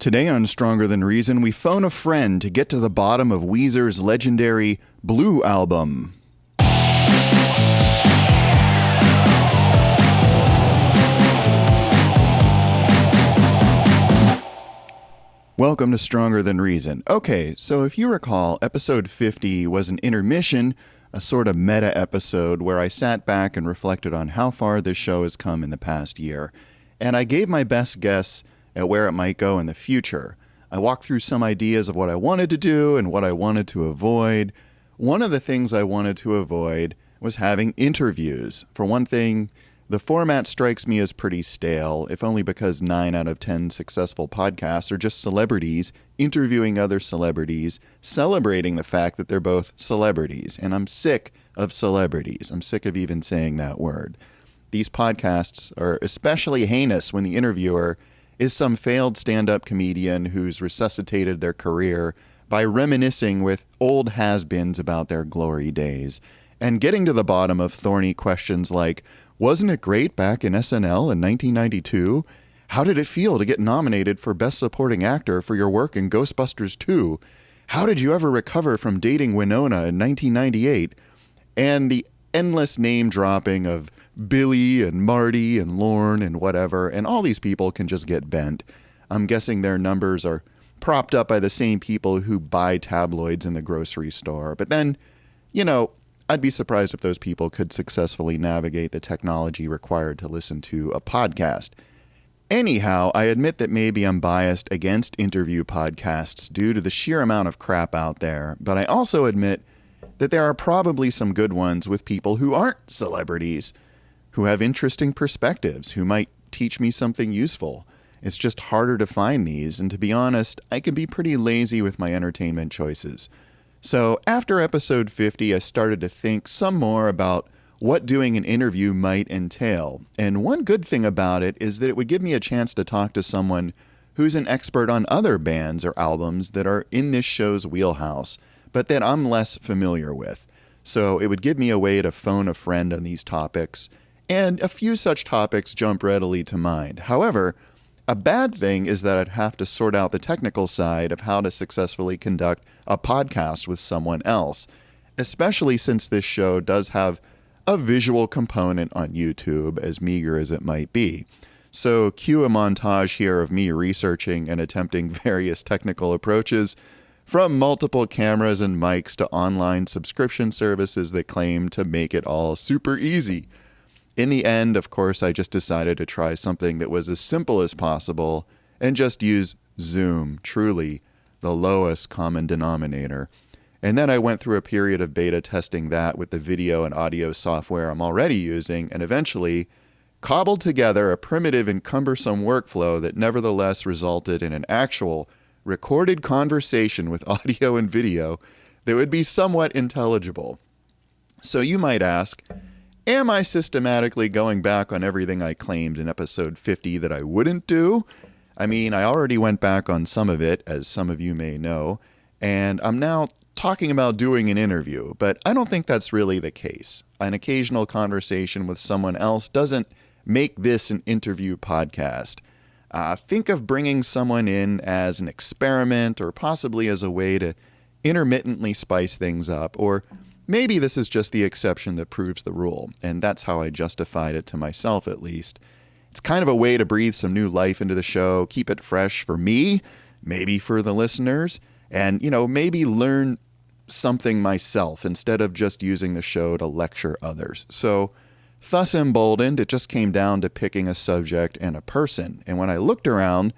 Today on Stronger Than Reason, we phone a friend to get to the bottom of Weezer's legendary Blue album. Welcome to Stronger Than Reason. Okay, so if you recall, episode 50 was an intermission, a sort of meta episode where I sat back and reflected on how far this show has come in the past year. And I gave my best guess at where it might go in the future. I walked through some ideas of what I wanted to do and what I wanted to avoid. One of the things I wanted to avoid was having interviews. For one thing, the format strikes me as pretty stale, if only because 9 out of 10 successful podcasts are just celebrities interviewing other celebrities, celebrating the fact that they're both celebrities. And I'm sick of celebrities. I'm sick of even saying that word. These podcasts are especially heinous when the interviewer is some failed stand-up comedian who's resuscitated their career by reminiscing with old has-beens about their glory days and getting to the bottom of thorny questions like, wasn't it great back in SNL in 1992? How did it feel to get nominated for Best Supporting Actor for your work in Ghostbusters 2? How did you ever recover from dating Winona in 1998? And the endless name dropping of Billy and Marty and Lorne and whatever, and all these people can just get bent. I'm guessing their numbers are propped up by the same people who buy tabloids in the grocery store. But then, I'd be surprised if those people could successfully navigate the technology required to listen to a podcast. Anyhow, I admit that maybe I'm biased against interview podcasts due to the sheer amount of crap out there, but I also admit that there are probably some good ones with people who aren't celebrities, who have interesting perspectives, who might teach me something useful. It's just harder to find these, and to be honest, I can be pretty lazy with my entertainment choices. So after episode 50, I started to think some more about what doing an interview might entail. And one good thing about it is that it would give me a chance to talk to someone who's an expert on other bands or albums that are in this show's wheelhouse, but that I'm less familiar with. So it would give me a way to phone a friend on these topics, and a few such topics jump readily to mind. However, a bad thing is that I'd have to sort out the technical side of how to successfully conduct a podcast with someone else, especially since this show does have a visual component on YouTube, as meager as it might be. So cue a montage here of me researching and attempting various technical approaches, from multiple cameras and mics to online subscription services that claim to make it all super easy. In the end, of course, I just decided to try something that was as simple as possible and just use Zoom, truly the lowest common denominator. And then I went through a period of beta testing that with the video and audio software I'm already using, and eventually cobbled together a primitive and cumbersome workflow that nevertheless resulted in an actual recorded conversation with audio and video that would be somewhat intelligible. So you might ask, am I systematically going back on everything I claimed in episode 50 that I wouldn't do? I mean, I already went back on some of it, as some of you may know, and I'm now talking about doing an interview, but I don't think that's really the case. An occasional conversation with someone else doesn't make this an interview podcast. Think of bringing someone in as an experiment, or possibly as a way to intermittently spice things up, or maybe this is just the exception that proves the rule, and that's how I justified it to myself, at least. It's kind of a way to breathe some new life into the show, keep it fresh for me, maybe for the listeners, and, maybe learn something myself instead of just using the show to lecture others. So, thus emboldened, it just came down to picking a subject and a person, and when I looked around,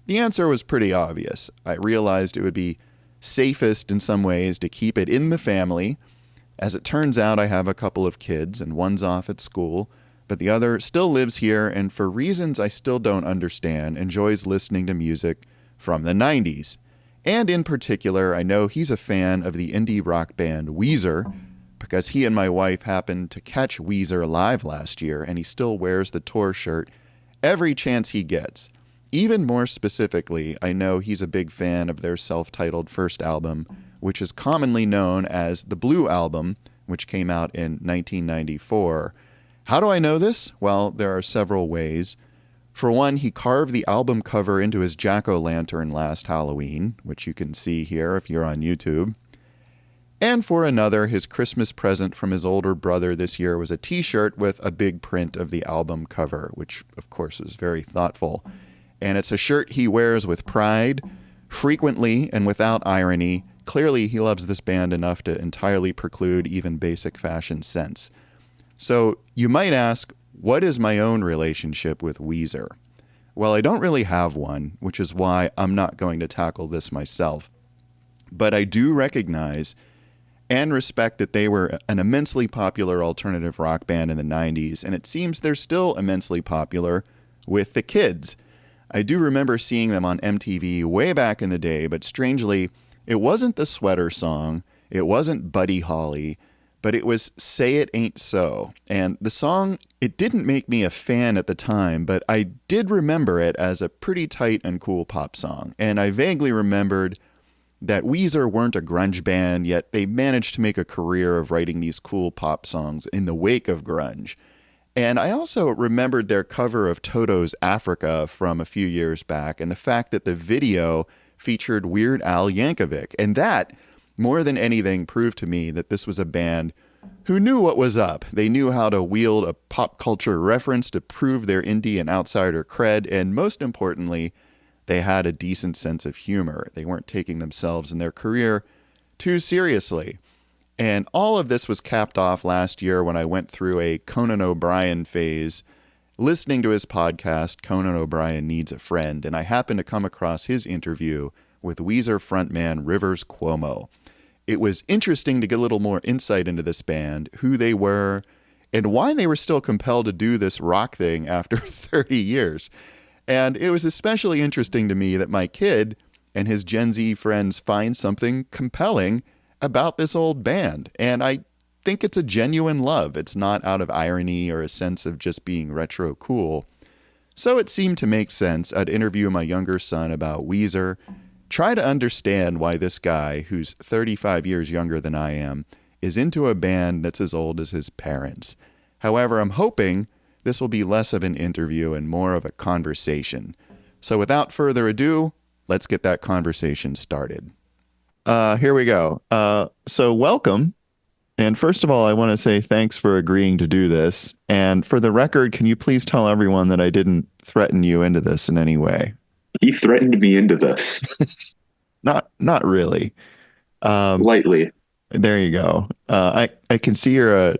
the answer was pretty obvious. I realized it would be safest in some ways to keep it in the family. As it turns out, I have a couple of kids, and one's off at school, but the other still lives here, and for reasons I still don't understand, enjoys listening to music from the 90s. And in particular, I know he's a fan of the indie rock band Weezer, because he and my wife happened to catch Weezer live last year, and he still wears the tour shirt every chance he gets. Even more specifically, I know he's a big fan of their self-titled first album, which is commonly known as the Blue Album, which came out in 1994. How do I know this? Well, there are several ways. For one, he carved the album cover into his jack-o'-lantern last Halloween, which you can see here if you're on YouTube. And for another, his Christmas present from his older brother this year was a t-shirt with a big print of the album cover, which of course is very thoughtful. And it's a shirt he wears with pride, frequently and without irony. Clearly, he loves this band enough to entirely preclude even basic fashion sense. So you might ask, what is my own relationship with Weezer? Well, I don't really have one, which is why I'm not going to tackle this myself. But I do recognize and respect that they were an immensely popular alternative rock band in the 90s, and it seems they're still immensely popular with the kids. I do remember seeing them on MTV way back in the day, but strangely, it wasn't the Sweater Song, it wasn't Buddy Holly, but it was Say It Ain't So. And the song, it didn't make me a fan at the time, but I did remember it as a pretty tight and cool pop song. And I vaguely remembered that Weezer weren't a grunge band, yet they managed to make a career of writing these cool pop songs in the wake of grunge. And I also remembered their cover of Toto's Africa from a few years back, and the fact that the video featured Weird Al Yankovic. And that, more than anything, proved to me that this was a band who knew what was up. They knew how to wield a pop culture reference to prove their indie and outsider cred, and most importantly, they had a decent sense of humor. They weren't taking themselves and their career too seriously. And all of this was capped off last year when I went through a Conan O'Brien phase, listening to his podcast, Conan O'Brien Needs a Friend, and I happened to come across his interview with Weezer frontman Rivers Cuomo. It was interesting to get a little more insight into this band, who they were, and why they were still compelled to do this rock thing after 30 years. And it was especially interesting to me that my kid and his Gen Z friends find something compelling about this old band. And I think it's a genuine love. It's not out of irony or a sense of just being retro cool. So it seemed to make sense. I'd interview my younger son about Weezer, try to understand why this guy, who's 35 years younger than I am, is into a band that's as old as his parents. However, I'm hoping this will be less of an interview and more of a conversation. So without further ado, let's get that conversation started. Here we go. So welcome. And first of all, I want to say thanks for agreeing to do this. And for the record, can you please tell everyone that I didn't threaten you into this in any way? He threatened me into this. Not really. Lightly. There you go. I can see you're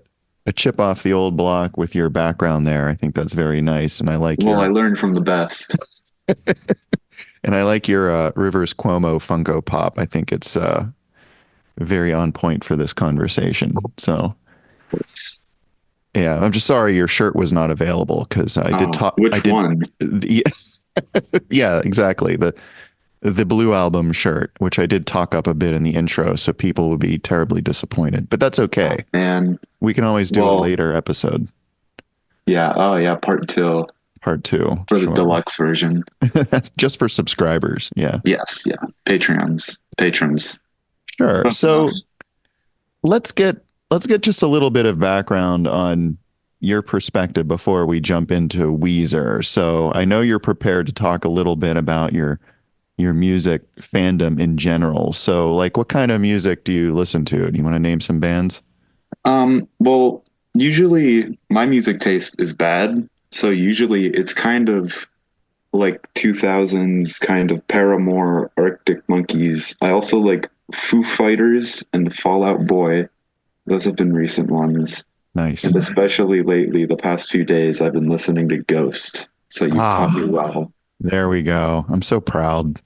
a chip off the old block with your background there. I think that's very nice. And I like I learned from the best. And I like your Rivers Cuomo Funko Pop. I think it's very on point for this conversation. So, yeah, I'm just sorry your shirt was not available because I did talk. Which one? Yeah, exactly. The Blue Album shirt, which I did talk up a bit in the intro, so people would be terribly disappointed. But that's okay. And we can always do a later episode. Yeah. Oh, yeah. Part two. For the deluxe version. That's just for subscribers. Yeah. Yes. Yeah. Patrons. Sure. So let's get just a little bit of background on your perspective before we jump into Weezer. So I know you're prepared to talk a little bit about your music fandom in general. So like, what kind of music do you listen to? Do you want to name some bands? Well, usually my music taste is bad. So usually it's kind of like 2000s kind of Paramore, Arctic Monkeys. I also like Foo Fighters and Fall Out Boy. Those have been recent ones. Nice. And especially lately, the past few days, I've been listening to Ghost. So you've taught me well. There we go. I'm so proud.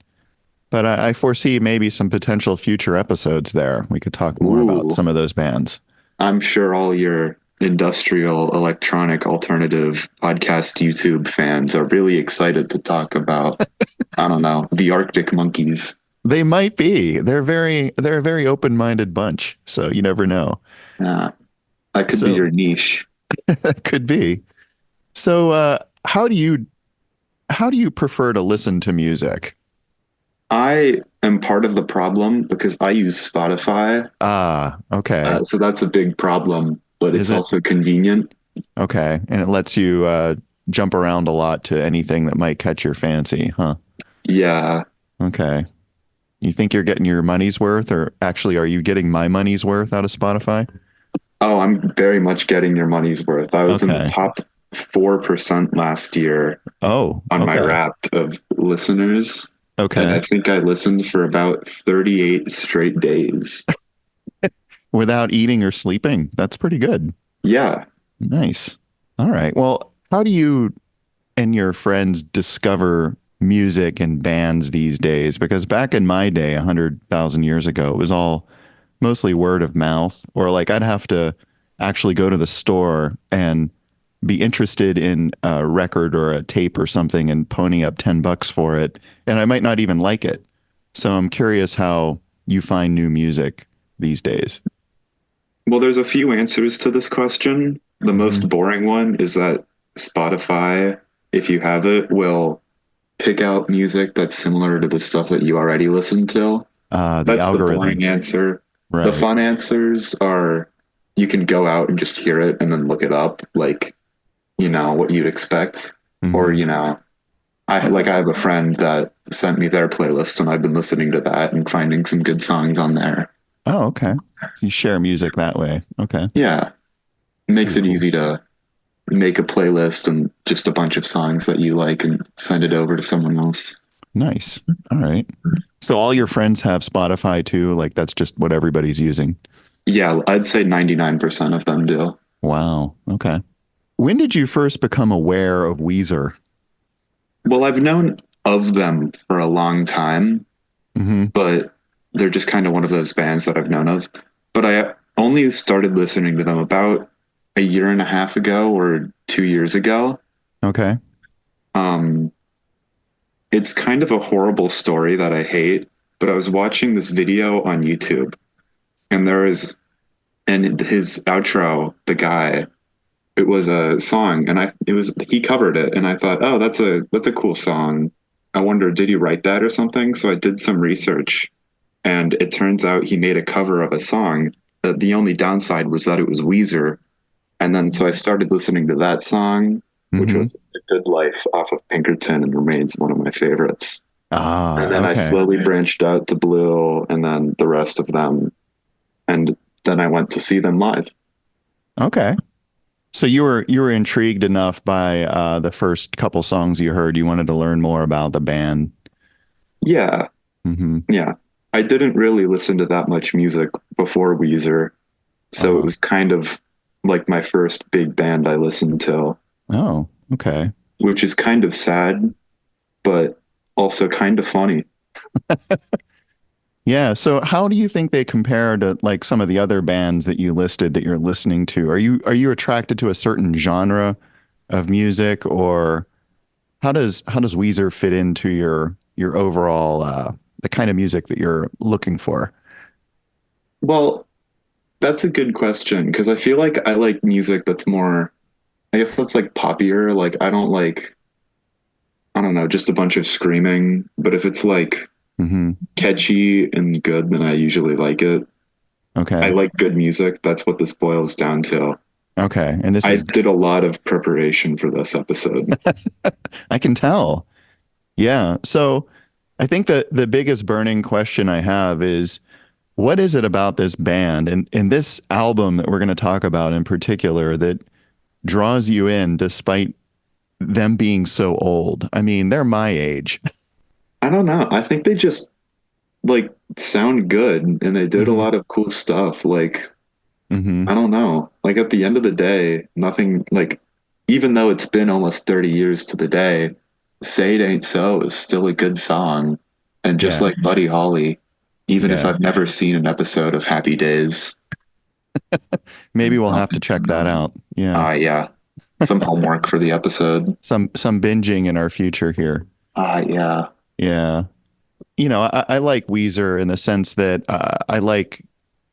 But I foresee maybe some potential future episodes there. We could talk more about some of those bands. I'm sure all your industrial, electronic, alternative podcast YouTube fans are really excited to talk about, I don't know, the Arctic Monkeys. They might be. They're a very open-minded bunch. So you never know. I could be your niche. Could be. So how do you prefer to listen to music? I am part of the problem because I use Spotify. Okay. So that's a big problem, but it's also convenient. Okay. And it lets you jump around a lot to anything that might catch your fancy, huh? Yeah. Okay. You think you're getting your money's worth, or actually, are you getting my money's worth out of Spotify? Oh, I'm very much getting your money's worth. I was in the Okay. top 4% last year Oh, on my okay. Wrapped of listeners. And I Okay. think I listened for about 38 straight days. Without eating or sleeping. That's pretty good. Yeah. Nice. All right. Well, how do you and your friends discover music and bands these days? Because back in my day, 100,000 years ago, it was all mostly word of mouth, or like I'd have to actually go to the store and be interested in a record or a tape or something and pony up $10 for it. And I might not even like it. So I'm curious how you find new music these days. Well, there's a few answers to this question. The Hmm. most boring one is that Spotify, if you have it, will pick out music that's similar to the stuff that you already listen to. The That's the boring algorithm. answer. The Right. fun answers are you can go out and just hear it and then look it up, like, what you'd expect. Or, Hmm. I have a friend that sent me their playlist and I've been listening to that and finding some good songs on there. Oh, okay. So you share music that way. Okay. Yeah. It makes Pretty it cool. easy to make a playlist and just a bunch of songs that you like and send it over to someone else. Nice. All right. So all your friends have Spotify too? Like that's just what everybody's using. Yeah, I'd say 99% of them do. Wow. Okay. When did you first become aware of Weezer? Well, I've known of them for a long time, Hmm. but they're just kind of one of those bands that I've known of. But I only started listening to them about a year and a half ago or 2 years ago. Okay. Um, it's kind of a horrible story that I hate, but I was watching this video on YouTube and and his outro, the guy, it was a song and he covered it and I thought, oh, that's a cool song. I wonder, did he write that or something? So I did some research and it turns out he made a cover of a song. The only downside was that it was Weezer. And then so I started listening to that song, which Hmm. was The Good Life off of Pinkerton and remains one of my favorites. And Ah, then I okay. slowly branched out to Blue and then the rest of them. And then I went to see them live. Okay. So you were intrigued enough by the first couple songs you heard, you wanted to learn more about the band. Yeah, Hmm. yeah. I didn't really listen to that much music before Weezer. So it Uh-huh. was kind of like my first big band I listened to, Oh, okay. which is kind of sad, but also kind of funny. Yeah. So how do you think they compare to like some of the other bands that you listed that you're listening to? Are you attracted to a certain genre of music, or how does Weezer fit into your overall the kind of music that you're looking for? Well, that's a good question because I feel like I like music that's more, I guess that's like poppier. Like I don't know, just a bunch of screaming. But if it's like Hmm. catchy and good, then I usually like it. I Okay. like good music. That's what this boils down to. Okay. And this I is did a lot of preparation for this episode. I can tell. Yeah. So I think that the biggest burning question I have is what is it about this band and this album that we're going to talk about in particular that draws you in despite them being so old? I mean, they're my age. I don't know. I think they just like sound good and they did a Hmm. lot of cool stuff. Like, Hmm. I don't know. Like at the end of the day, nothing like even though it's been almost 30 years to the day, Say It Ain't So is still a good song. And just Yeah. like Buddy Holly, even if Yeah. I've never seen an episode of Happy Days, Maybe we'll have to check that out. Yeah. yeah, some homework for the episode. Some binging in our future here. Yeah. Yeah. I like Weezer in the sense that I like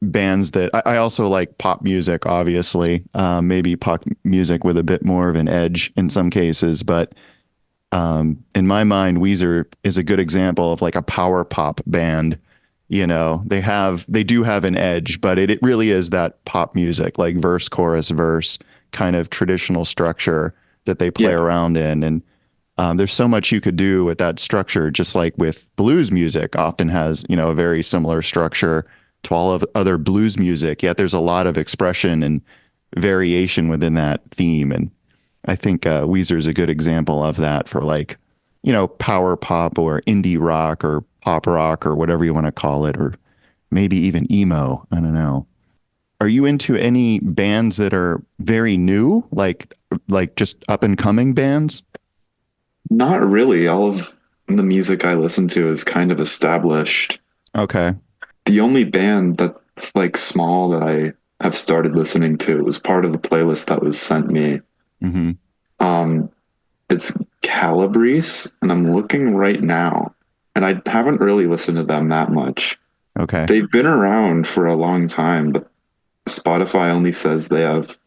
bands that I also like pop music, obviously, maybe pop music with a bit more of an edge in some cases. But in my mind, Weezer is a good example of like a power pop band. They do have an edge, but it really is that pop music, like verse, chorus, verse kind of traditional structure that they play Yeah. around in. And there's so much you could do with that structure, just like with blues music often has, a very similar structure to all of other blues music, yet there's a lot of expression and variation within that theme. And I think Weezer is a good example of that for like, power pop or indie rock or pop rock or whatever you want to call it, or maybe even emo. I don't know. Are you into any bands that are very new, like just up and coming bands? Not really. All of the music I listen to is kind of established. Okay. The only band that's like small that I have started listening to was part of the playlist that was sent me. Hmm. Um, it's Calabrese, and I'm looking right now, and I haven't really listened to them that much. Okay. They've been around for a long time, but Spotify only says they have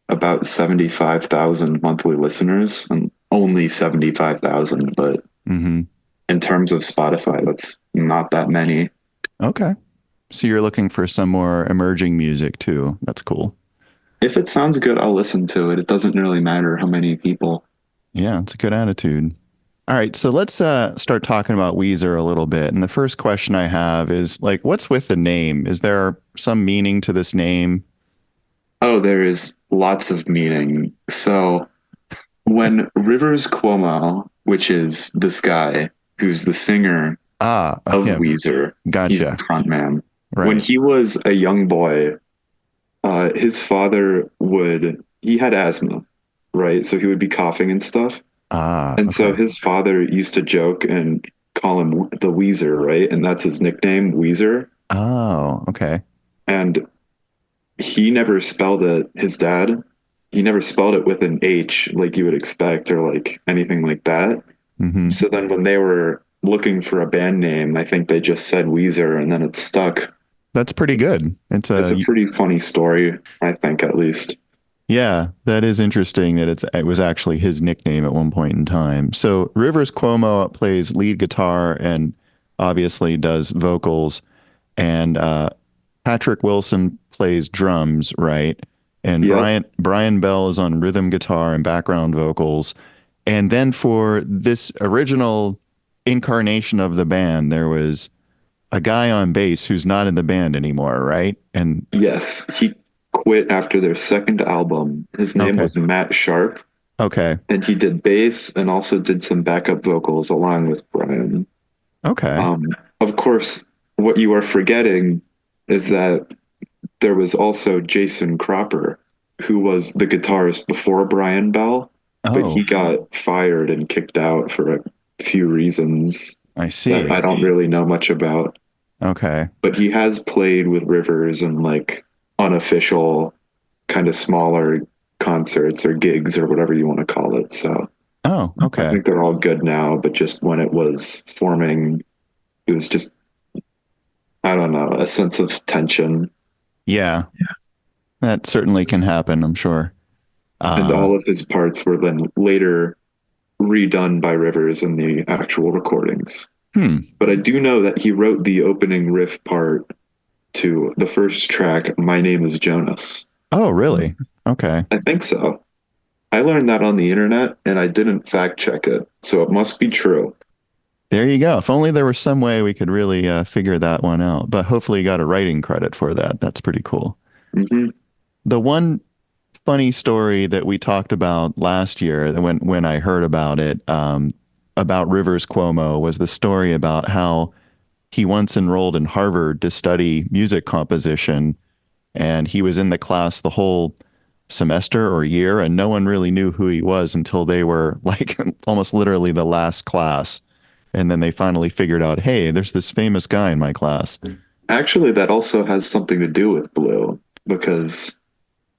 about 75,000 monthly listeners and only 75,000, but Hmm. in terms of Spotify, that's not that many. Okay. So you're looking for some more emerging music too. That's cool. If it sounds good, I'll listen to it. It doesn't really matter how many people. Yeah, it's a good attitude. All right, so let's start talking about Weezer a little bit. And the first question I have is like, what's with the name? Is there some meaning to this name? Oh, there is lots of meaning. So when Rivers Cuomo, which is this guy who's the singer Ah, of him. Weezer, he's the Gotcha. front man. When Right. he was a young boy, his father he had asthma, right? So he would be coughing and stuff. Ah, And so okay. his father used to joke and call him the Weezer, right? And that's his nickname, Weezer. Oh, okay. And he never spelled it, his dad, he never spelled it with an H like you would expect or like anything like that. Hmm. So then when they were looking for a band name, I think they just said Weezer and then it stuck. That's pretty good. It's It's a a pretty funny story, I think, at least. Yeah, that is interesting that it was actually his nickname at one point in time. So Rivers Cuomo plays lead guitar and obviously does vocals, and Patrick Wilson plays drums, right? And Yep. Brian Bell is on rhythm guitar and background vocals. And then for this original incarnation of the band, there was a guy on bass who's not in the band anymore, right? And Yes. He quit after their second album. His name okay, was Matt Sharp, okay, and he did bass and also did some backup vocals along with Brian. okay. Um, of course, what you are forgetting is that there was also Jason Cropper, who was the guitarist before Brian Bell, but he Oh, got fired and kicked out for a few reasons I that see. I don't really know much about. Okay. But he has played with Rivers and like unofficial kind of smaller concerts or gigs or whatever you want to call it. So Oh, I okay. think they're all good now, but just when it was forming, it was just, I don't know, a sense of tension. Yeah, that certainly can happen, I'm sure. And Uh, all of his parts were then later redone by Rivers in the actual recordings. hmm. But I do know that he wrote the opening riff part to the first track, My Name is Jonas. Oh, really? Okay. I think so. I learned that on the internet and I didn't fact check it, so it must be true. There you go. If only there was some way we could really figure that one out. But hopefully you got a writing credit for that. That's pretty cool. Hmm. The one funny story that we talked about last year, when I heard about it, about Rivers Cuomo, was the story about how he once enrolled in Harvard to study music composition, and he was in the class the whole semester or year, and no one really knew who he was until they were like almost literally the last class. And then they finally figured out, hey, there's this famous guy in my class. Actually, that also has something to do with Blue because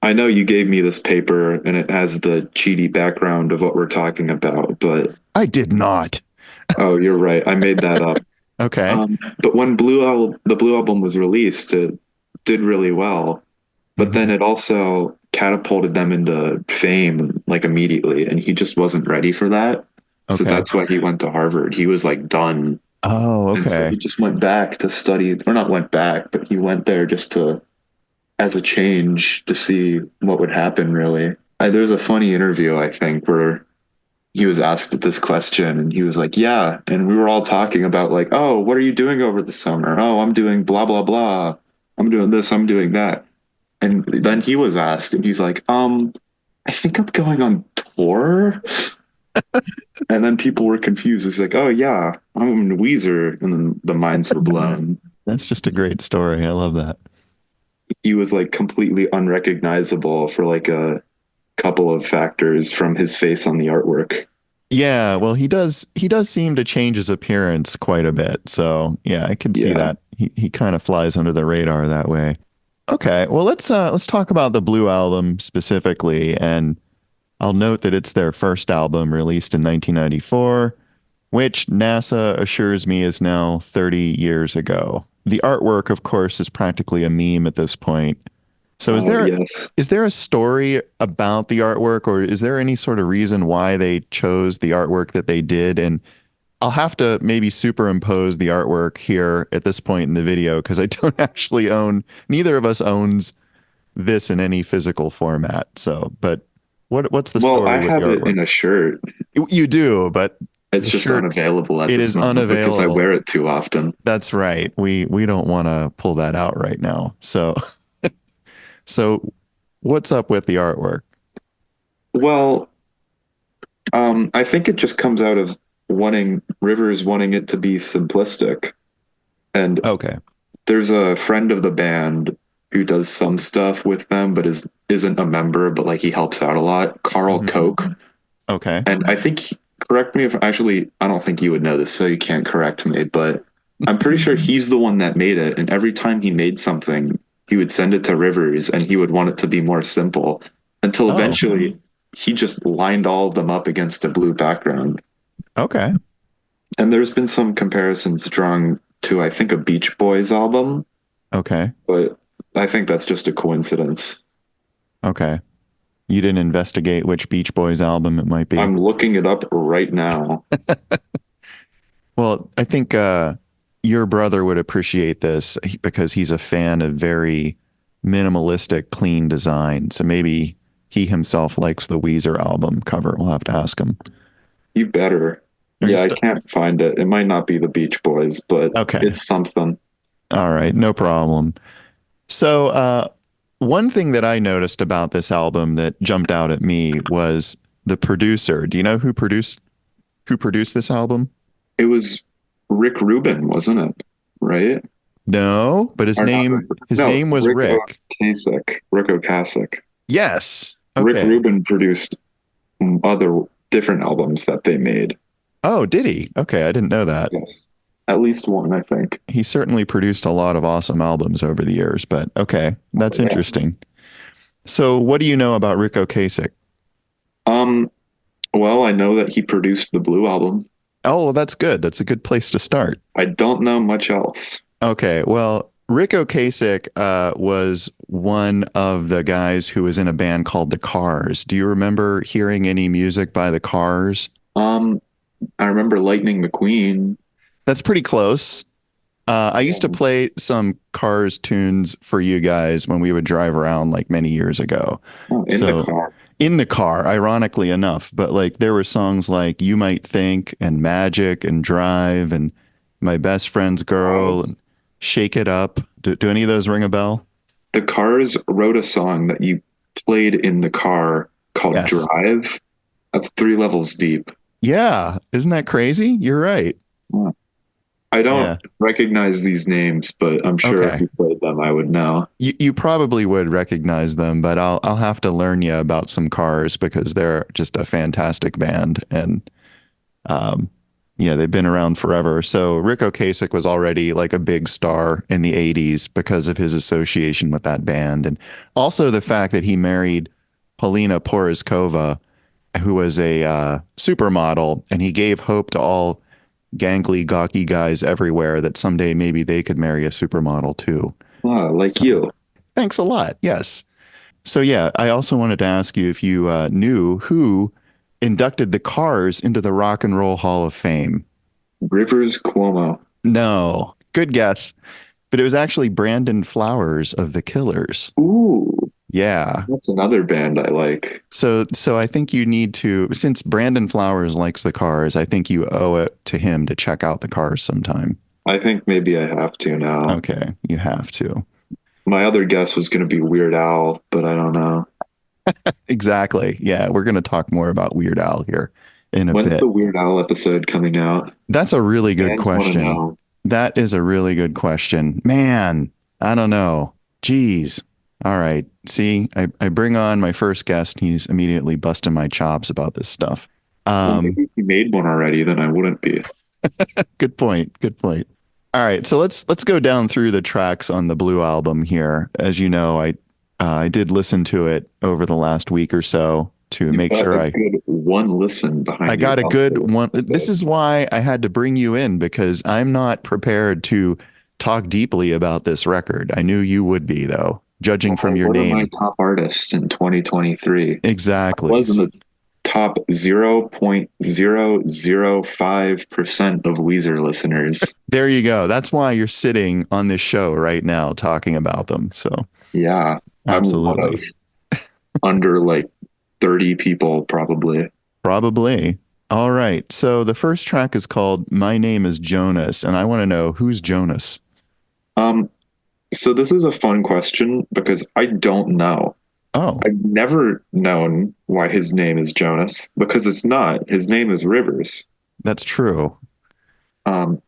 I know you gave me this paper and it has the cheaty background of what we're talking about, but I did not. oh, you're right. I made that up. Okay. But when the Blue album was released, it did really well. But then Hmm. it also catapulted them into fame like immediately, and he just wasn't ready for that. So Okay. that's why he went to Harvard. He was like done, Oh, and so okay. he just went back to study, or not went back, but he went there just to as a change to see what would happen. Really, there's a funny interview, I think, where he was asked this question and he was like, yeah. And we were all talking about like, oh, what are you doing over the summer? Oh, I'm doing blah, blah, blah. I'm doing this, I'm doing that. And then he was asked and he's like, I think I'm going on tour. And then people were confused. It's like, oh yeah, I'm in Weezer. And then the minds were blown. That's just a great story. I love that. He was like completely unrecognizable for like a couple of factors from his face on the artwork. Yeah, well, he does seem to change his appearance quite a bit. So yeah, I can see Yeah. that. He kind of flies under the radar that way. Okay, well let's talk about the Blue Album specifically, and I'll note that it's their first album released in 1994, which NASA assures me is now 30 years ago. The artwork, of course, is practically a meme at this point. So is Oh there yes. is there a story about the artwork, or is there any sort of reason why they chose the artwork that they did? And I'll have to maybe superimpose the artwork here at this point in the video because I don't actually own, neither of us owns this in any physical format. So, but what's the Well, I story with the have it artwork? in a shirt. You do, but It's the just shirt, unavailable at it this is moment because I wear unavailable. it too often. That's right. We don't want to pull that out right now. So what's up with the artwork? Well, I think it just comes out of wanting Rivers wanting it to be simplistic. And Okay. there's a friend of the band who does some stuff with them, but isn't a member, but like he helps out a lot. Carl Mhm. Koch, Okay. and I think correct me if actually I don't think you would know this, so you can't correct me, but I'm pretty sure he's the one that made it. And every time he made something, he would send it to Rivers, and he would want it to be more simple. Until Oh, eventually, he just lined all of them up against a blue background. okay. And there's been some comparisons drawn to, I think, a Beach Boys album, Okay. but I think that's just a coincidence. Okay. You didn't investigate which Beach Boys album it might be. I'm looking it up right now. Well, I think your brother would appreciate this because he's a fan of very minimalistic, clean design. So maybe he himself likes the Weezer album cover. We'll have to ask him. You better. Are you Yeah, I still can't find it. It might not be the Beach Boys, but okay? it's something. All right, no problem. So, one thing that I noticed about this album that jumped out at me was the producer. Do you know who produced this album? It was Rick Rubin, wasn't it? Right? No, but his Or not name Rick. his No, name was Rick. Rick Ocasek. Yes. Rick Okay. Rubin produced other different albums that they made. Oh, did he? Okay, I didn't know that. Yes. At least one, I think. He certainly produced a lot of awesome albums over the years, but okay, that's Yeah. interesting. So, what do you know about Ric Ocasek? Um, well, I know that he produced the Blue album. Oh, well, that's good. That's a good place to start. I don't know much else. Okay, well, Ric Ocasek was one of the guys who was in a band called The Cars. Do you remember hearing any music by The Cars? Um, I remember Lightning McQueen. That's pretty close. I used to Yeah. play some Cars tunes for you guys when we would drive around like many years ago. Oh, in the So car. in the car, ironically enough, but like there were songs like You Might Think and Magic and Drive and My Best Friend's Wow. Girl and Shake It Up. Do any of those ring a bell? The Cars wrote a song that you played in the car called Yes. Drive. That's three levels deep. Yeah. Isn't that crazy? You're right. Yeah. I don't Yeah. recognize these names, but I'm sure if Okay. you played them, I would know. You probably would recognize them, but I'll have to learn you about some Cars because they're just a fantastic band and Um, yeah, they've been around forever. So Ric Ocasek was already like a big star in the 80s because of his association with that band. And also the fact that he married Polina Porizkova, who was a supermodel, and he gave hope to all gangly, gawky guys everywhere that someday maybe they could marry a supermodel too. Like So you. thanks a lot. Yes. So yeah, I also wanted to ask you if you knew who inducted the Cars into the Rock and Roll Hall of Fame. Rivers Cuomo. No, good guess, but it was actually Brandon Flowers of the Killers. Ooh. Yeah. That's another band I like. So I think you need to, since Brandon Flowers likes the Cars, I think you owe it to him to check out the Cars sometime. I think maybe I have to now. Okay, you have to. My other guess was going to be Weird Al, but I don't know. Exactly. Yeah, we're going to talk more about Weird Al here in a When's bit. the Weird Al episode coming out? That's a really good Fans want to question. know. That is a really good question. Man, I don't know. Jeez. All right. See, I bring on my first guest. He's immediately busting my chops about this stuff. Well, Um, maybe if you made one already, then I wouldn't be. Good point. Good point. All right, so let's go down through the tracks on the Blue album here. As you know, I did listen to it over the last week or so to You've make got sure a I good one listen I behind your got a belt. good one. This is why I had to bring you in because I'm not prepared to talk deeply about this record. I knew you would be though, judging from your What are my name. top artists in 2023? I Exactly. was in the top 0.0005% of Weezer listeners. There you go. That's why you're sitting on this show right now talking about them. So, Yeah, I'm one of absolutely. under like 30 people probably. Probably. All right. So the first track is called My Name is Jonas, and I want to know who's Jonas. Um, so this is a fun question because I don't know. Oh, I've never known why his name is Jonas because it's not. His name is Rivers. that's true.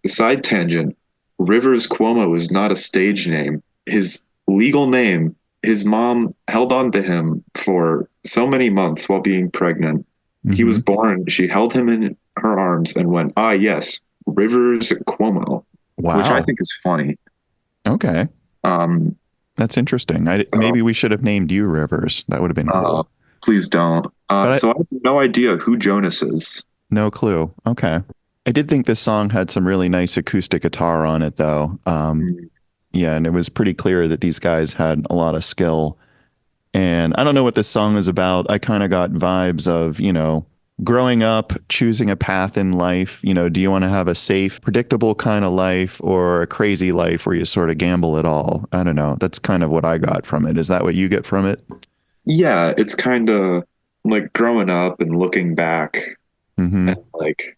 Side tangent, Rivers Cuomo is not a stage name. His legal name, his mom held on to him for so many months while being pregnant. He was Hmm. born, she held him in her arms and went, ah, yes, Rivers Cuomo, which I Wow. think is funny. Okay. Um, That's interesting. so Maybe we should have named you Rivers. That would have been uh, cool. please don't. But So I have no idea who Jonas is. no clue. Okay. I did think this song had some really nice acoustic guitar on it, though. Mm, Yeah, and it was pretty clear that these guys had a lot of skill. And I don't know what this song is about. I kind of got vibes of, growing up, choosing a path in life. Do you want to have a safe, predictable kind of life or a crazy life where you sort of gamble it all? I don't know. That's kind of what I got from it. Is that what you get from it? Yeah, it's kind of like growing up and looking back Hmm. and like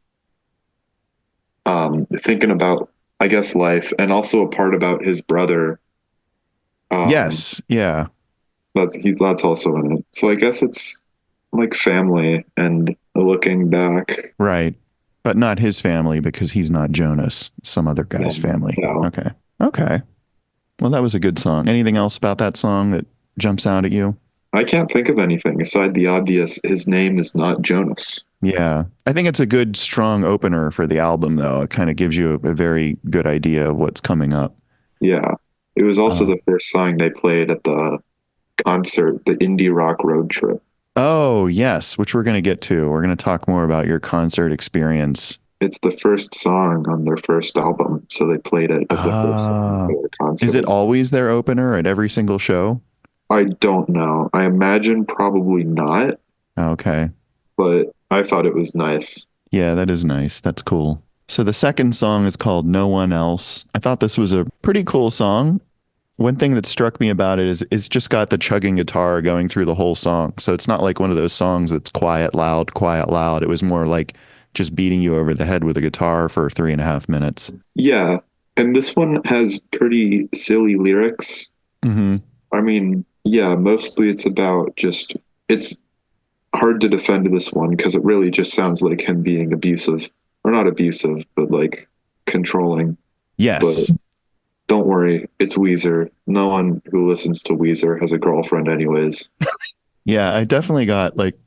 thinking about, I guess, life, and also a part about his brother. Um, Yes. Yeah. that's also in it. So I guess it's like family and looking back. Right. But not his family because he's not Jonas, some other guy's No, family. no, Okay. Okay. Well, that was a good song. Anything else about that song that jumps out at you? I can't think of anything aside the obvious. His name is not Jonas. Yeah. I think it's a good, strong opener for the album, though. It kind of gives you a very good idea of what's coming up. Yeah, it was also Uh, the first song they played at the concert, the indie rock road trip. oh, yes, which we're going to get to. We're going to talk more about your concert experience. It's the first song on their first album, so they played it as the first song Ah, for their is it concert. always their opener at every single show? I don't know. I imagine probably not, Okay. but I thought it was nice. Yeah, that is nice. That's cool. So the second song is called No One Else. I thought this was a pretty cool song. One thing that struck me about it is it's just got the chugging guitar going through the whole song. So it's not like one of those songs that's quiet, loud, quiet, loud. It was more like just beating you over the head with a guitar for 3.5 minutes. Yeah, and this one has pretty silly lyrics. Hmm. I mean, yeah, mostly it's about just, it's hard to defend this one because it really just sounds like him being abusive, or not abusive, but like controlling. But Yes. don't worry, it's Weezer. No one who listens to Weezer has a girlfriend, anyways. Yeah, I definitely got like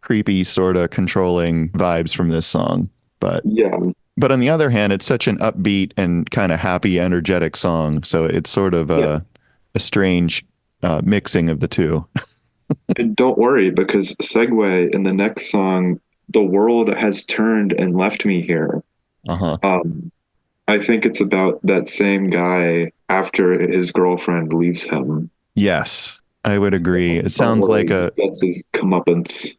creepy, sort of controlling vibes from this song. Yeah, But on the other hand, it's such an upbeat and kind of happy, energetic song. So it's sort of yeah. a strange mixing of the two. And don't worry, because segue in the next song, The World Has Turned and Left Me Here. Uh-huh. Um, I think it's about that same guy after his girlfriend leaves him. Yes, I would agree. It Don't sounds like worry, a that's his comeuppance.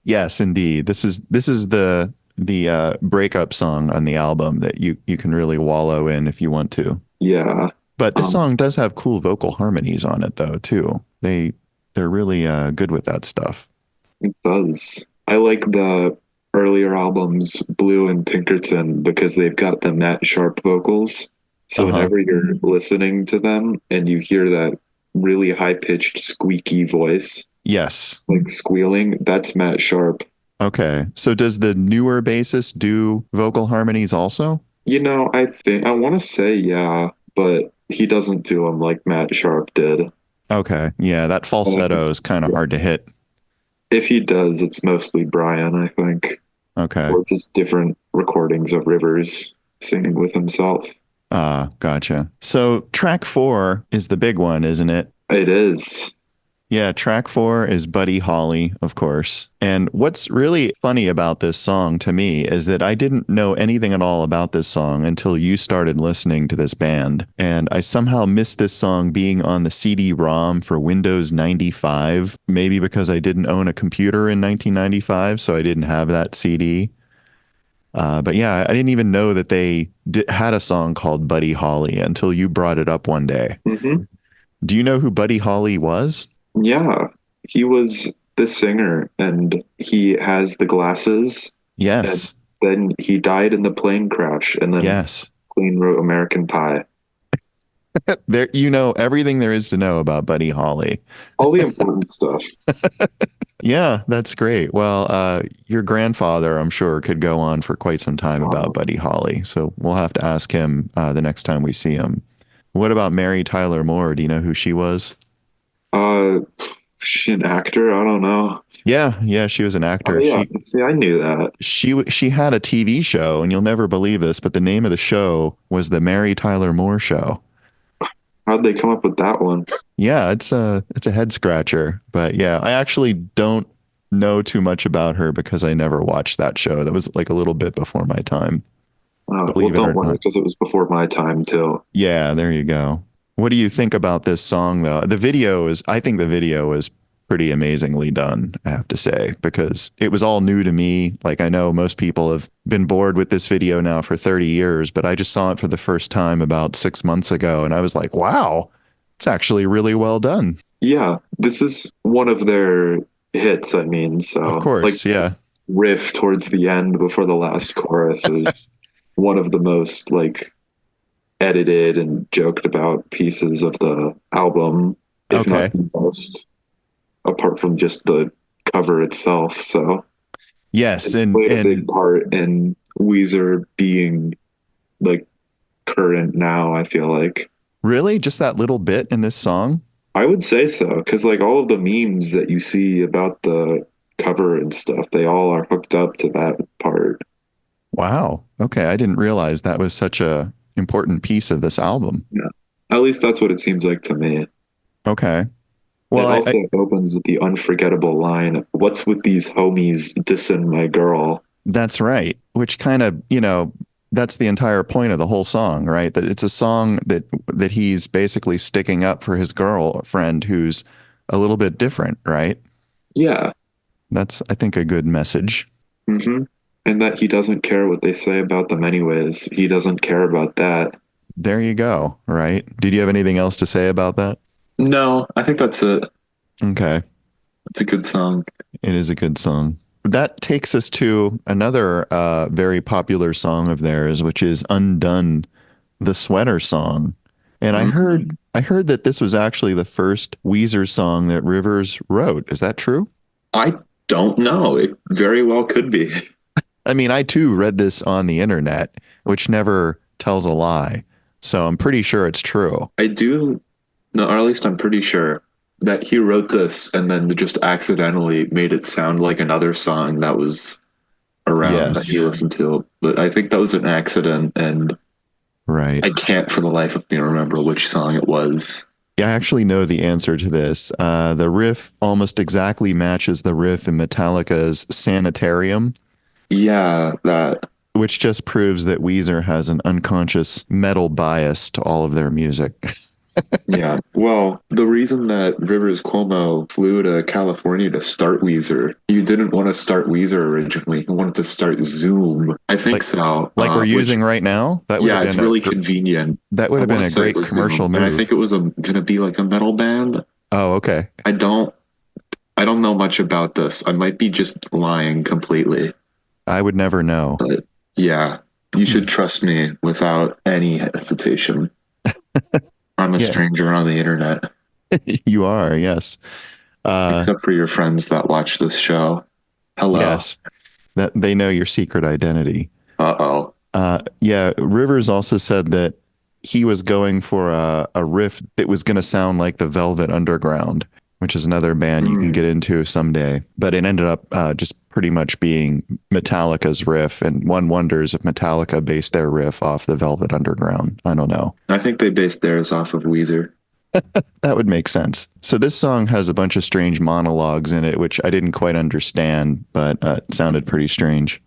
yes, indeed. This is the breakup song on the album that you can really wallow in if you want to. Yeah. But this Um, song does have cool vocal harmonies on it, though, too. They're really good with that stuff. it does. I like the earlier albums, Blue and Pinkerton, because they've got the Matt Sharp vocals. So Uh-huh. whenever you're listening to them and you hear that really high pitched squeaky voice, Yes. like squealing, that's Matt Sharp. Okay. So does the newer bassist do vocal harmonies also? I want to say yeah, but he doesn't do them like Matt Sharp did. Okay. Yeah, that Uh, falsetto is kind of hard to hit. if he does, it's mostly Brian, I think, Okay. or just different recordings of Rivers singing with himself. Gotcha. So track 4 is the big one, isn't it? It is. Yeah, track 4 is Buddy Holly, of course. And what's really funny about this song to me is that I didn't know anything at all about this song until you started listening to this band. And I somehow missed this song being on the CD-ROM for Windows 95, maybe because I didn't own a computer in 1995, so I didn't have that CD. But yeah, I didn't even know that had a song called Buddy Holly until you brought it up one day. Hmm. Do you know who Buddy Holly was? Yeah, he was the singer, and he has the glasses, and Yes. then he died in the plane crash, and then Yes. Queen wrote American Pie. There, you know everything there is to know about Buddy Holly. All the important stuff. Yeah, that's great. Well, your grandfather, I'm sure, could go on for quite some time about Buddy Holly. So we'll have to ask him the next time we see him. What about Mary Tyler Moore? Do you know who she was? Uh, she an actor? I don't know. Yeah, yeah, she was an Oh actor. yeah, see, I knew that. She had a TV show, and you'll never believe this, but the name of the show was the Mary Tyler Moore Show. How'd they come up with that one? Yeah, it's a head scratcher, but yeah, I actually don't know too much about her because I never watched that show. That was like a little bit before my time, Well, believe it don't or worry, not. because it was before my time too. Yeah, there you go. What do you think about this song though? I think the video is pretty amazingly done, I have to say, because it was all new to me. Like I know most people have been bored with this video now for 30 years, but I just saw it for the first time about 6 months ago and I was like, wow, it's actually really well done. Yeah, this is one of their hits. I mean, Of so like course, yeah. riff towards the end before the last chorus is one of the most like edited and joked about pieces of the album, if not Okay. the most, apart from just the cover itself. So Yes, it and played a big and part in Weezer being like current now, I feel like. really just that little bit in this song? I would say so, because like all of the memes that you see about the cover and stuff, they all are hooked up to that part. Wow. Okay, I didn't realize that was such a important piece of this album. Yeah. At least that's what it seems like to me. Okay. Well, It I also opens with the unforgettable line, "What's with these homies dissing my girl?" that's right. Which kind of, you know, that's the entire point of the whole song, right? That it's a song that he's basically sticking up for his girlfriend who's a little bit different, right? Yeah. That's, I think, a good message. Hmm. And that he doesn't care what they say about them anyways. He doesn't care about that. There you go, right? Did you have anything else to say about that? No, I think that's it. Okay. It's a good song. It is a good song. That takes us to another very popular song of theirs, which is Undone, the Sweater Song. And Mhm. I heard that this was actually the first Weezer song that Rivers wrote. Is that true? I don't know. It very well could be. I mean, I too read this on the internet, which never tells a lie. So I'm pretty sure it's true. I do know, or at least I'm pretty sure that he wrote this and then just accidentally made it sound like another song that was around that he Yes. listened to. But I think that was an accident, and Right. I can't for the life of me remember which song it was. Yeah, I actually know the answer to this. The riff almost exactly matches the riff in Metallica's Sanitarium, Yeah, that. which just proves that Weezer has an unconscious metal bias to all of their music. Yeah. Well, the reason that Rivers Cuomo flew to California to start Weezer, you didn't want to start Weezer originally. You wanted to start Zoom. I think Like so. like we're Which, using right now. yeah, it's really convenient. That would I have want been to a say it great was commercial Zoom, and I move. think it was gonna be like a metal band. Oh, okay. I don't, I don't know much about this. I might be just lying completely, I would never know. but yeah, you should Hmm. trust me without any hesitation. I'm a Yeah, stranger on the internet, you are. Yes. Uh, except for your friends that watch this show. Hello. yes. That they know your secret identity. Uh-oh. Yeah. Rivers also said that he was going for a riff that was going to sound like the Velvet Underground, which is another band you can Mm, get into someday. But it ended up just pretty much being Metallica's riff, and one wonders if Metallica based their riff off the Velvet Underground. I don't know. I think they based theirs off of Weezer. That would make sense. So this song has a bunch of strange monologues in it, which I didn't quite understand, but it sounded pretty strange.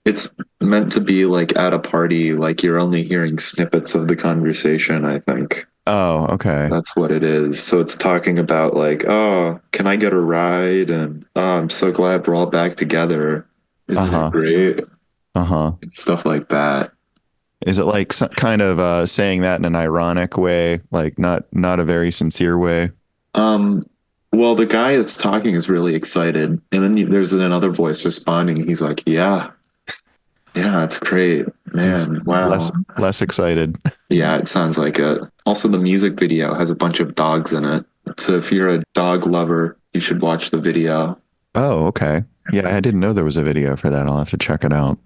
It's meant to be like at a party, like you're only hearing snippets of the conversation, I think. Oh, okay. That's what it is. So it's talking about like, oh, can I get a ride? And oh, I'm so glad we're all back together. Isn't it Uh-huh. great? Uh-huh. And stuff like that. Is it like kind of saying that in an ironic way, like not a very sincere way? Um, well, the guy that's talking is really excited, and then there's another voice responding. He's like, "Yeah, yeah, it's great, He's man. Wow." less excited. Yeah, it sounds like it. Also, the music video has a bunch of dogs in it. So if you're a dog lover, you should watch the video. Oh, okay. Yeah, I didn't know there was a video for that. I'll have to check it out.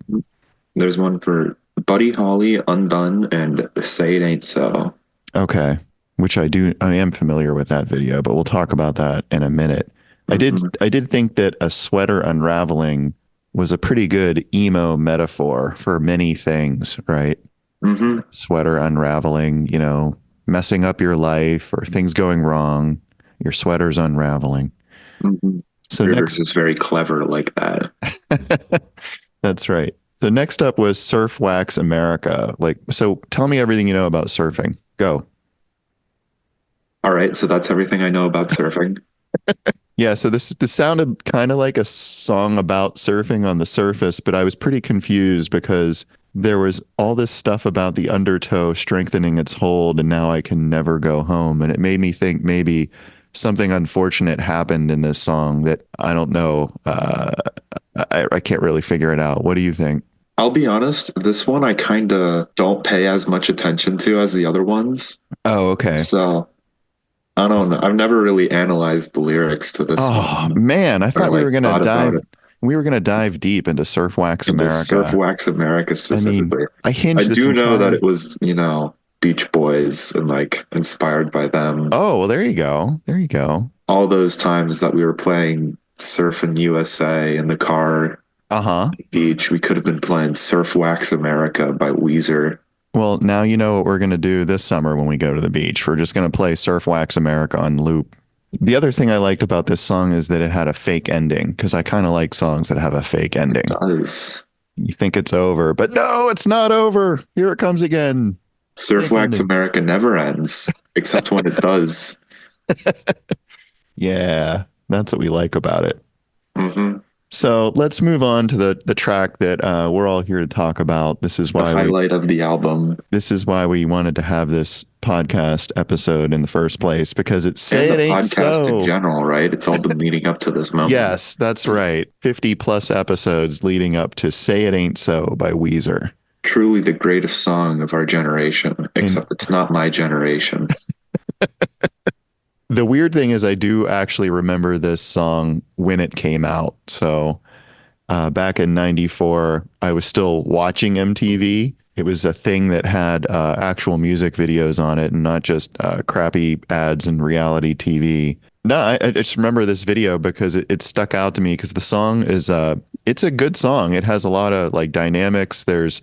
There's one for Buddy Holly, Undone, and Say It Ain't So. Okay. Which I am familiar with that video, but we'll talk about that in a minute. Hmm. I did think that a sweater unraveling was a pretty good emo metaphor for many things, right? Hmm. Sweater unraveling, messing up your life or things going wrong, your sweater's unraveling. Hmm. So Rivers next, is very clever like that. that's right. So next up was Surf Wax America. So tell me everything you know about surfing. Go. All right, so that's everything I know about surfing. Yeah, so this sounded kind of like a song about surfing on the surface, but I was pretty confused because there was all this stuff about the undertow strengthening its hold, and now I can never go home. And it made me think maybe something unfortunate happened in this song that I don't know. I can't really figure it out. What do you think? I'll be honest, this one I kind of don't pay as much attention to as the other ones. Oh, okay. So I don't know. I've never really analyzed the lyrics to this Oh one man, I or thought like thought about it we were gonna dive deep into Surf Wax into Surf America. Wax America I mean, specifically. I I hinged this do know that entire it was, Beach Boys and like inspired by them. Oh, well, there you go. There you go. All those times that we were playing Surf in USA in the car, Uh-huh. beach, we could have been playing Surf Wax America by Weezer. Well, now you know what we're going to do this summer when we go to the beach. We're just going to play Surf Wax America on loop. The other thing I liked about this song is that it had a fake ending because I kind of like songs that have a fake It ending. does. You think it's over, but no, it's not over. Here it comes again. Surf Fake Wax ending. America never ends, except when it does. Yeah, that's what we like about it. Hmm. So let's move on to the track that we're all here to talk about. The highlight of the album This is why we wanted to have this podcast episode in the first place because it's and Say the It Ain't podcast in So. general, right? It's all been leading up to this moment. Yes, that's right. 50 plus episodes leading up to Say It Ain't So by Weezer. Truly the greatest song of our generation, And except it's not my generation. the weird thing is, I do actually remember this song when it came out. So back in 94, I was still watching MTV. It was a thing that had actual music videos on it and not just crappy ads and reality TV. No, I just remember this video because it stuck out to me because the song is it's a good song. It has a lot of like dynamics. There's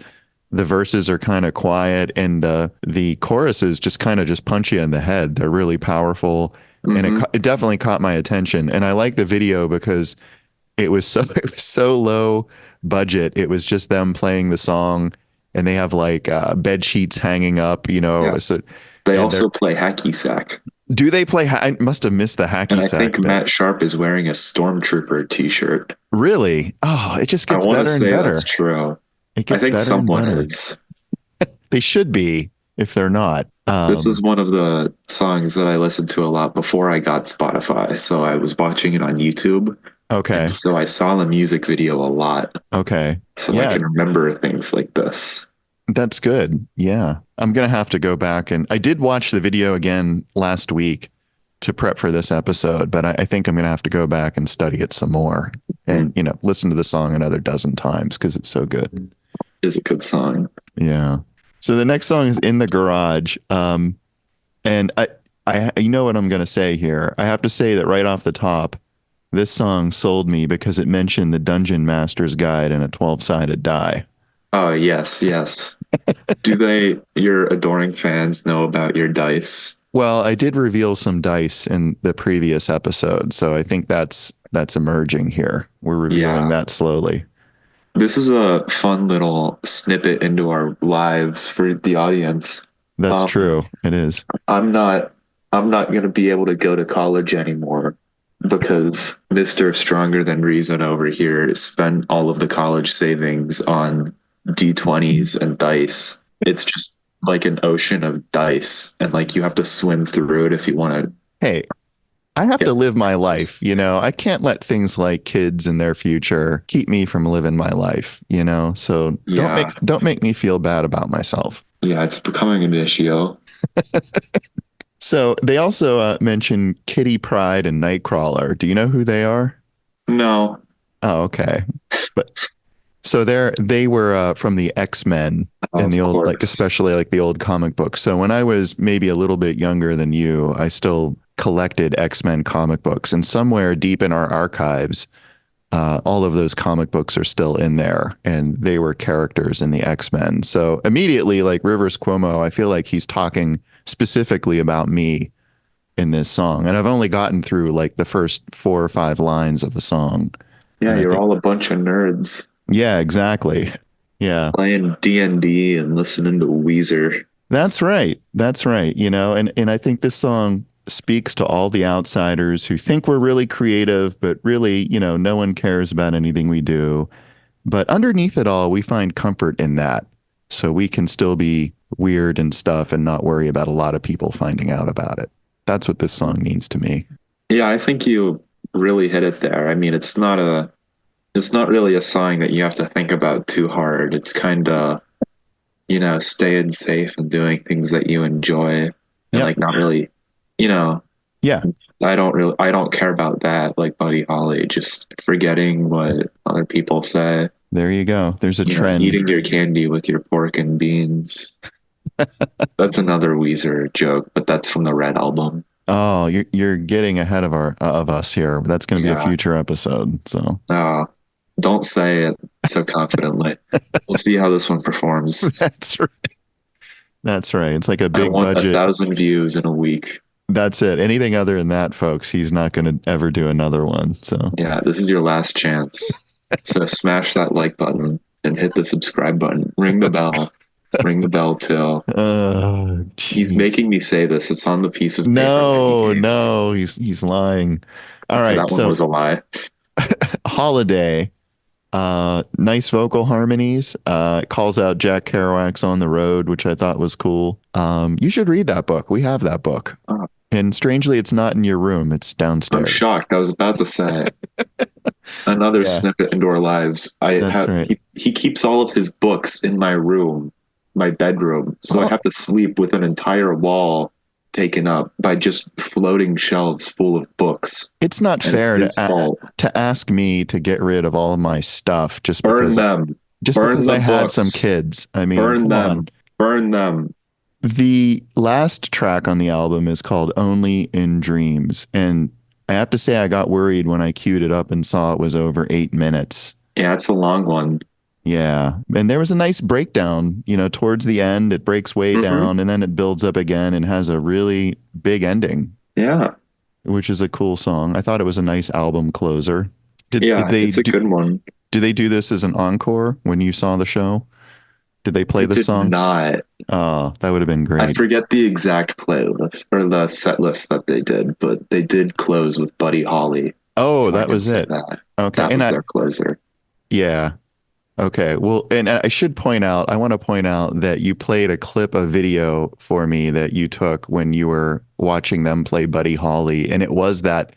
the verses are kind of quiet and the choruses just kind of just punch you in the head. They're really powerful and Hmm. it definitely caught my attention. And I like the video because it was so it was so low budget. It was just them playing the song, and they have like bed sheets hanging up. Yeah. So They And they're also play hacky sack. do they play? I must have missed the And hacky I sack think bit. Matt Sharp is wearing a Stormtrooper t-shirt. Really? Oh, it just I gets want to better and say that's better. true. It I gets think better and someone better. is. They should be if they're not. This was one of the songs that I listened to a lot before I got Spotify. So I was watching it on YouTube. And Okay. so I saw the music video a lot. Okay. So I Yeah, can remember things like this. that's good. Yeah. I'm going to have to go back, and I did watch the video again last week to prep for this episode, but I think I'm going to have to go back and study it some more Mm, and, listen to the song another dozen times because it's so good. is a good song. Yeah. So the next song is In the Garage. And you know what I'm going to say here. I have to say that right off the top, this song sold me because it mentioned the Dungeon Master's Guide and a 12-sided die. Oh, yes, yes. Do your adoring fans know about your dice? Well, I did reveal some dice in the previous episode, so I think that's emerging here. We're revealing Yeah. that slowly. This is a fun little snippet into our lives for the audience. That's Um, true. It is. I'm not I'm not going to be able to go to college anymore because Mr. Stronger Than Reason over here spent all of the college savings on D20s and dice. It's just like an ocean of dice and like you have to swim through it if you want to Hey, I have get to live my life, I can't let things like kids and their future keep me from living my life. So yeah. don't make me feel bad about myself. Yeah, it's becoming an issue. So they also mention Kitty Pryde and Nightcrawler. Do you know who they are? No. Oh, okay. But so they were from the X-Men in Of the old, like course. especially like the old comic books. So when I was maybe a little bit younger than you, I still collected X-Men comic books, and somewhere deep in our archives, all of those comic books are still in there, and they were characters in the X-Men. So immediately, like Rivers Cuomo, I feel like he's talking specifically about me in this song, and I've only gotten through like the first 4 or 5 lines of the song, Yeah, and I you're think, all a bunch of nerds yeah, exactly, yeah. playing D&D and listening to Weezer. That's right. That's right. And I think this song speaks to all the outsiders who think we're really creative, but really, no one cares about anything we do. But underneath it all, we find comfort in that. So we can still be weird and stuff and not worry about a lot of people finding out about it. That's what this song means to me. Yeah, I think you really hit it there. I mean, it's not really a song that you have to think about too hard. It's kind of, staying safe and doing things that you enjoy and Yep. like not really, you know, Yeah. I don't care about that like Buddy Holly, just forgetting what other people say, There you go. There's a trend. eating your candy with your pork and beans. That's another Weezer joke, but that's from the Red album. Oh, you're getting ahead of us here. That's going to be a Yeah. future episode. So Uh, don't say it so confidently. We'll see how this one performs. that's right. That's right. It's like a I big want budget. 1,000 views in a week. That's it. Anything other than that, folks, he's not going to ever do another one. So Yeah, this is your last chance. So smash that like button and hit the subscribe button. Ring the bell. Ring the bell too. oh, He's jeez. making me say this. It's on the piece of paper that he No, gave me. no, he's lying. All Okay, right. that one So was a lie. Holiday, nice vocal harmonies. It calls out Jack Kerouac's On the Road, which I thought was cool. You should read that book. We have that book. Oh, And strangely, it's not in your room. It's I'm downstairs. shocked. I was about to say another Yeah, snippet into our lives. that's right. He keeps all of his books in my room, my bedroom. So I Well, have to sleep with an entire wall taken up by just floating shelves full of books. it's not And it's fair his fault. to ask me to get rid of all of my stuff Burn them. just Burn because the I had some books. kids. I mean, Burn come them. on. Burn them. The last track on the album is called Only in Dreams. And I have to say, I got worried when I queued it up and saw it was over 8 minutes. Yeah, it's a long one. Yeah. And there was a nice breakdown, towards the end. It breaks way Hmm. down and then it builds up again and has a really big ending, Yeah. which is a cool song. I thought it was a nice album closer. Did Yeah, they it's a good one. do they do this as an encore when you saw the show? Did they play They the did song? not. Oh, that would have been I great. forget the exact playlist or the set list that they did, but they did close with Buddy Holly. Oh, So I that can was say it. that. Okay. That was their closer. Yeah. Okay. Well, and I should point out, I want to point out that you played a clip of video for me that you took when you were watching them play Buddy Holly. And it was that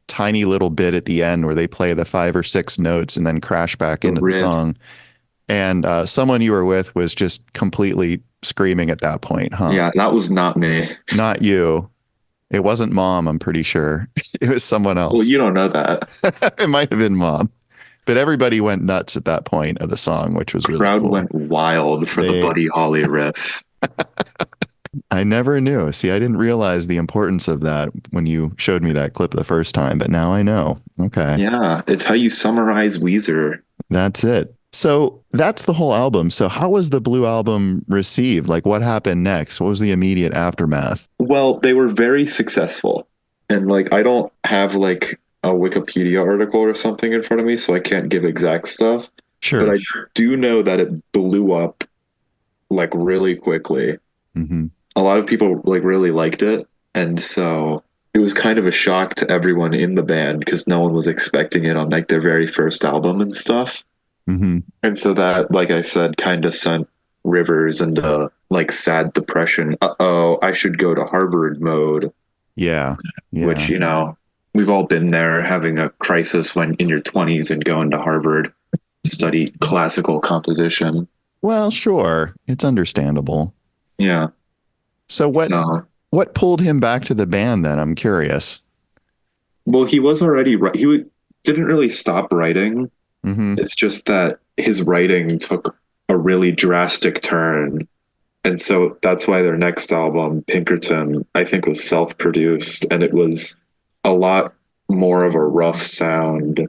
tiny little bit at the end where they play the 5 or 6 notes and then crash back The into the riff. song. And someone you were with was just completely screaming at that point, huh? Yeah, that was not me. Not you. It wasn't mom, I'm pretty sure. It was someone Well, else. you don't know that. It might have been mom. But everybody went nuts at that point of the song, which was really Crowd cool. went wild for the They, Buddy Holly riff. I never knew. See, I didn't realize the importance of that when you showed me that clip the first time, but now I know. Okay. Yeah, it's how you summarize Weezer. That's it. So that's the whole album. So how was the Blue album received? Like what happened next? What was the immediate aftermath? Well, they were very successful. And like I don't have like a Wikipedia article or something in front of me, so I can't give exact stuff. But Sure. I do know that it blew up like really quickly. Hmm. A lot of people like really liked it, and so it was kind of a shock to everyone in the band because no one was expecting it on like their very first album and stuff. Hmm. And so that, like I said, kind of sent Rivers into like sad depression. Uh-oh, I should go to Harvard mode, Yeah. which, Yeah. we've all been there having a crisis when in your 20s and going to Harvard to study classical composition. Well, sure. It's understandable. Yeah. So So, what pulled him back to the band then? I'm curious. well, he was already, didn't really stop writing. Hmm. It's just that his writing took a really drastic turn. And so that's why their next album, Pinkerton, I think was self produced and it was a lot more of a rough sound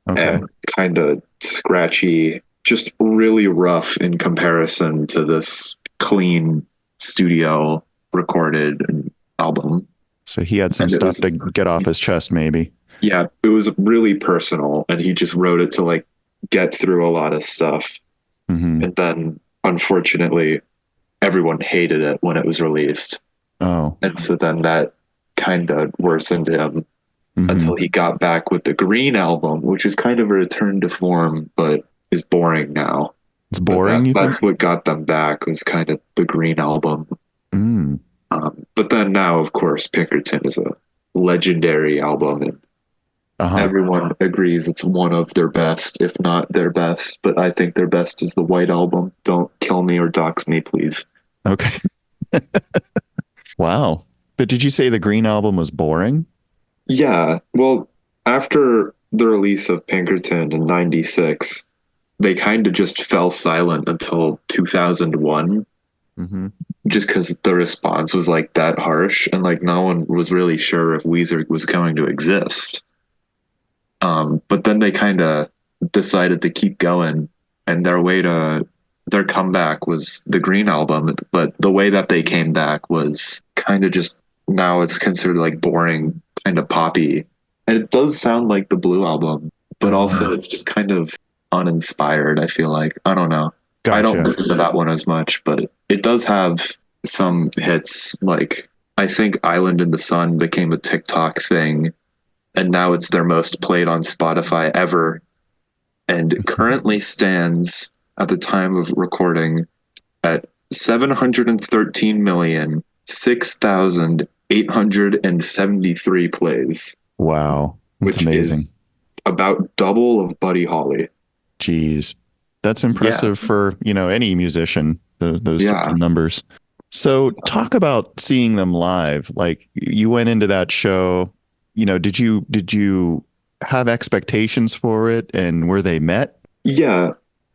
Okay. and kind of scratchy, just really rough in comparison to this clean studio recorded album. So he had some And it stuff was, to get off his chest, maybe. yeah, it was really personal and he just wrote it to like get through a lot of stuff. Hmm. And then unfortunately, everyone hated it when it was released. Oh. And so then that kind of worsened him Hmm. until he got back with the Green album, which is kind of a return to form, but is boring now. It's But boring, you think? that's what got them back was kind of the Green album. Mm. But then now, of course, Pinkerton is a legendary album, and Uh-huh. everyone agrees it's one of their best, if not their best. But I think their best is the White Album. Don't kill me or dox me, please. Okay. Wow. But did you say the Green album was boring? Yeah, well, after the release of Pinkerton in '96, they kind of just fell silent until 2001, Hmm. just because the response was like that harsh and like no one was really sure if Weezer was going to exist. But then they kind of decided to keep going, and their comeback was the Green album. But the way that they came back was kind of just now it's considered like boring, kind of poppy, and it does sound like the Blue album, but also it's just kind of uninspired. I feel like I don't know. I don't Gotcha. listen to that one as much, but it does have some hits. Like I think "Island in the Sun" became a TikTok thing and now it's their most played on Spotify ever, and currently stands at the time of recording at 713,006,873 plays, Wow. That's which amazing. is about double of Buddy Holly. Jeez. That's Yeah, impressive for, any musician, those sorts yeah. of numbers. So talk about seeing them live. Like you went into that show, did you have expectations for it and were they met? Yeah,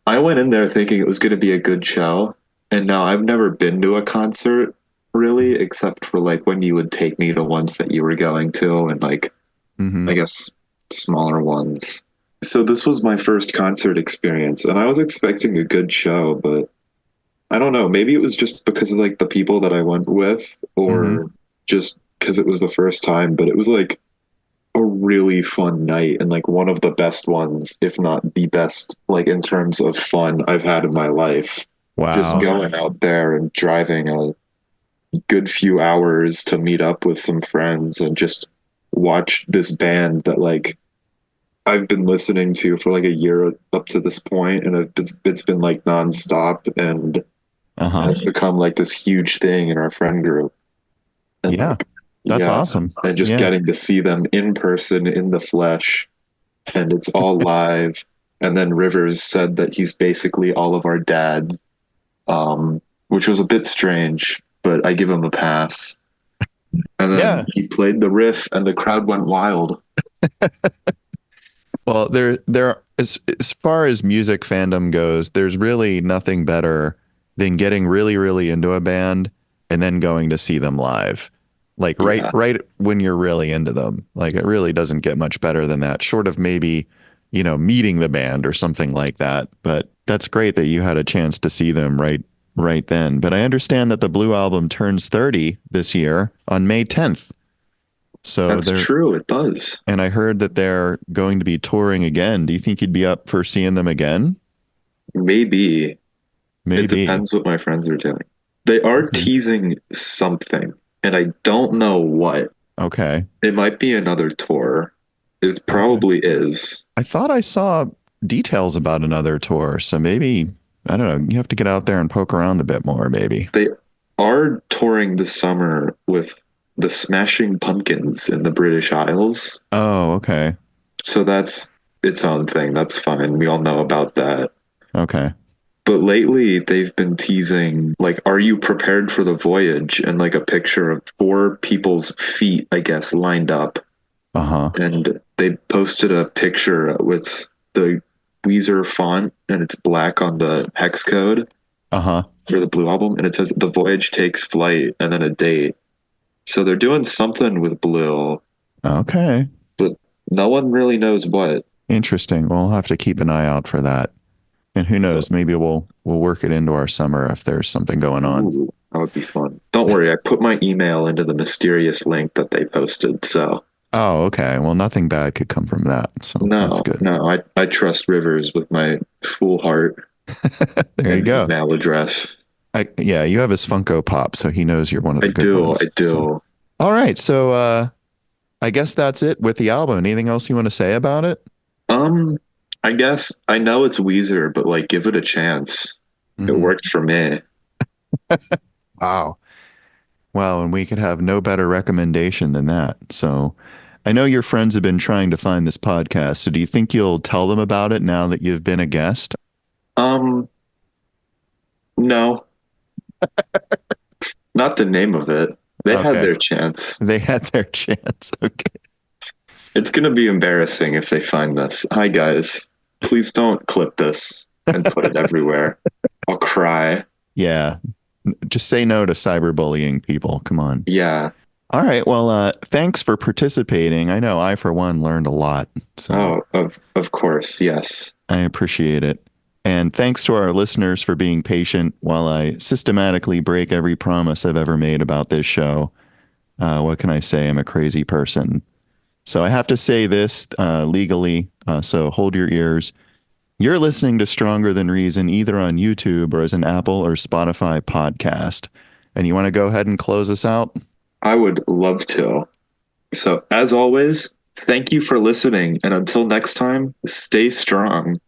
I went in there thinking it was going to be a good show, and now I've never been to a concert really, except for like when you would take me to ones that you were going to, and like Mm-hmm. I guess smaller ones. So this was my first concert experience, and I was expecting a good show, but I don't know. Maybe it was just because of like the people that I went with, Mm-hmm. or just because it was the first time. But it was like a really fun night and like one of the best ones, if not the best, like in terms of fun I've had in my life. just Wow. going out there and driving a good few hours to meet up with some friends and just watch this band that like I've been listening to for like a year up to this point, and it's been like nonstop and Uh-huh. has become like this huge thing in our friend group. And Yeah. like, That's yeah, awesome. and just Yeah. getting to see them in person, in the flesh, and it's all live. And then Rivers said that he's basically all of our dads, which was a bit strange, but I give him a pass. And then Yeah. he played the riff, and the crowd went wild. Well, as far as music fandom goes, there's really nothing better than getting really, really into a band and then going to see them live. Like Yeah, right when you're really into them. Like it really doesn't get much better than that, short of maybe, meeting the band or something like that. But that's great that you had a chance to see them right then. But I understand that the Blue Album turns 30 this year on May 10th. So that's they're true. It does. and I heard that they're going to be touring again. Do you think you'd be up for seeing them again? Maybe. It Maybe. depends what my friends are doing. They are Okay. teasing something, and I don't know what. Okay. It might be another tour. It Okay. probably is. I thought I saw details about another tour, so maybe I don't know. You have to get out there and poke around a bit more, maybe. They are touring this summer with the Smashing Pumpkins in the British Isles. Oh, okay. So that's its own thing. That's fine. We all know about that. Okay. But lately, they've been teasing, like, are you prepared for the voyage? And like a picture of four people's feet, I guess, lined up. Uh-huh. And they posted a picture with the Weezer font, and it's black on the hex code Uh-huh. for the Blue Album. And it says the voyage takes flight and then a date. So they're doing something with Blue, Okay. but no one really knows what. Interesting. We'll have to keep an eye out for that. And who So, knows, maybe we'll work it into our summer if there's something going on. ooh, that would be fun. Don't worry, I put my email into the mysterious link that they posted. So Oh, okay. Well, nothing bad could come from that. So that's no, good. no, I trust Rivers with my full heart There you and go. email address. Yeah, you have his Funko Pop, so he knows you're one of I the good do, ones. I So, do. all right. So, I guess that's it with the album. Anything else you want to say about it? Um, I guess I know it's Weezer, but like give it a chance. It Hmm. worked for me. Wow. Wow. And we could have no better recommendation than that. So, I know your friends have been trying to find this podcast. So, do you think you'll tell them about it now that you've been a guest? Um, no, not the name of it. They had Okay. their chance. They had their chance. Okay. It's gonna be embarrassing if they find this. Hi guys, please don't clip this and put it everywhere. I'll cry. Yeah. Just say no to cyberbullying people. Come on. Yeah. All right. Well, thanks for participating. I know I, for one, learned a lot. So Oh, of course, yes. I appreciate it. And thanks to our listeners for being patient while I systematically break every promise I've ever made about this show. What can I say? I'm a crazy person. So I have to say this legally. So hold your ears. You're listening to Stronger Than Reason either on YouTube or as an Apple or Spotify podcast. And you want to go ahead and close us out? I would love to. So, as always, thank you for listening, and until next time, stay strong.